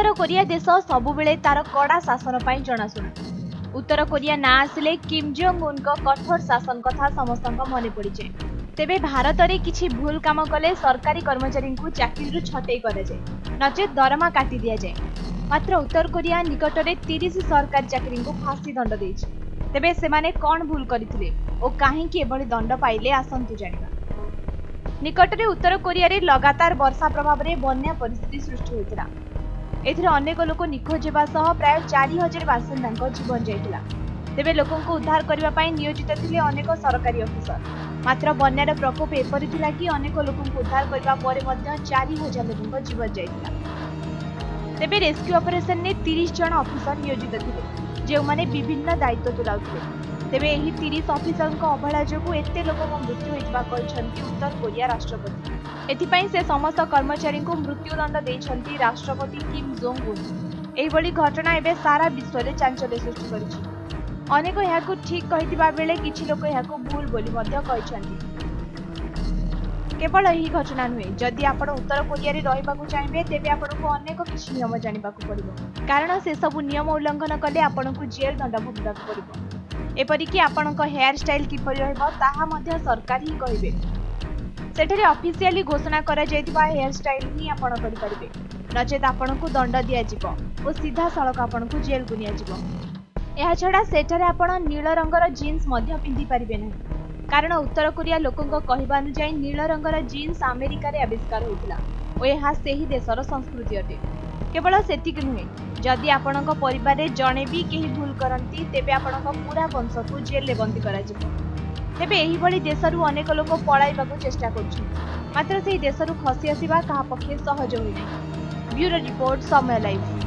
उत्तर Korea देश सबुबले तार कड़ा शासन पर जनाशुना। उत्तर कोरिया ना आसिले किम जोंग उन कठोर शासन कथा समस्त मन पड़े। तेबे भारत में किसी भूल काम कले सरकारी कर्मचारी को चाकरी छटई करे नचेत दरमा काटी दि जाए। मात्र उत्तर कोरिया निकट में 30 सरकारी चाकरी को फांसी दंड देछि। तेबे सेमाने कौन भूल करथिले और काहेकि एभली दंड पाइले आसंतु जानिबा। निकट में उत्तर कोरिया रे लगातार वर्षा प्रभाव में बन्या परिस्थिति सृष्टि होइतिला। एथिरे अनेक लोक निखोज हेबा सह प्राय 4000 बासिंदा जीवन जाइतिला। तेबे लोकों को उद्धार करने पर नियोजित थिले अनेक सरकारी अफिसर। मात्र बन्यार प्रकोप एपरि थिला कि अनेक लोकों को उद्धार करबा परे मध्य 4000 लोकों जीवन जाइतिला। तेबे रेस्क्यू ऑपरेशन ने 30 जन अफिसर नियोजित थिले जे माने विभिन्न दायित्व तुलाउथिले। तेबे एही 30 अफिसर अवहेला जोगु एते लोकों मृत्यु होइतबा कहछन्ती उत्तर कोरिया राष्ट्रपति। एथिपाई से समस्त कर्मचारी को मृत्युदंड देछन्ती राष्ट्रपति किम जोंग उन। एहिभली घटना एबे सारा विश्व रे चांचल्य सृष्टि करिछि। अनेक याकु ठीक कहितिबा बेले किछि लोक याकु भूल बोली मध्य कहछन्ती। केवल यही घटना नुहे, जदि आपण उत्तर कोरिया रे रहिबाकु चाहिबे तेबे आपनको अनेक किछि नियम जानिबाकु पड़िबो, कारण से सब नियम उल्लंघन कले आपनको जेल दंड भोगिबाकु पड़िबो। एपरिक आपणक हेयर स्टाइल किपरि रहइबो ताहा मध्य सरकार ही कहिबे। सेठरे ऑफिशियली घोषणा करा जायतिबा हेयर स्टाइल ही आपण करि परिबे, नचेत आपणकु दंड दिया जिवो ओ सीधा सड़क आपणकु जेल को निया जिवो। एहा छडा सेठरे आपण नील रंगर जीन्स मध्य पिंधि परिबे नहीं, कारण उत्तर कोरिया लोकंक कहबा अनुसार नील रंगर जीन्स अमेरिका रे आविष्कार होइतिला ओ एहा सेही देशर संस्कृति अटे। केवल सेतिक नुहे, जदि आपणक परिवार रे जणे भी केही भूल करंती तेबे आपणक पूरा वंश को जेल ले बंदी करा जिवो। तेबे एही भली देशरू अनेक लोक पळाइबाकू चेष्टा करछन्, मात्र सेही देशरू खसी आसिबा कहा पक्षे सहज होई नै। ब्यूरो रिपोर्ट, समय लाइव।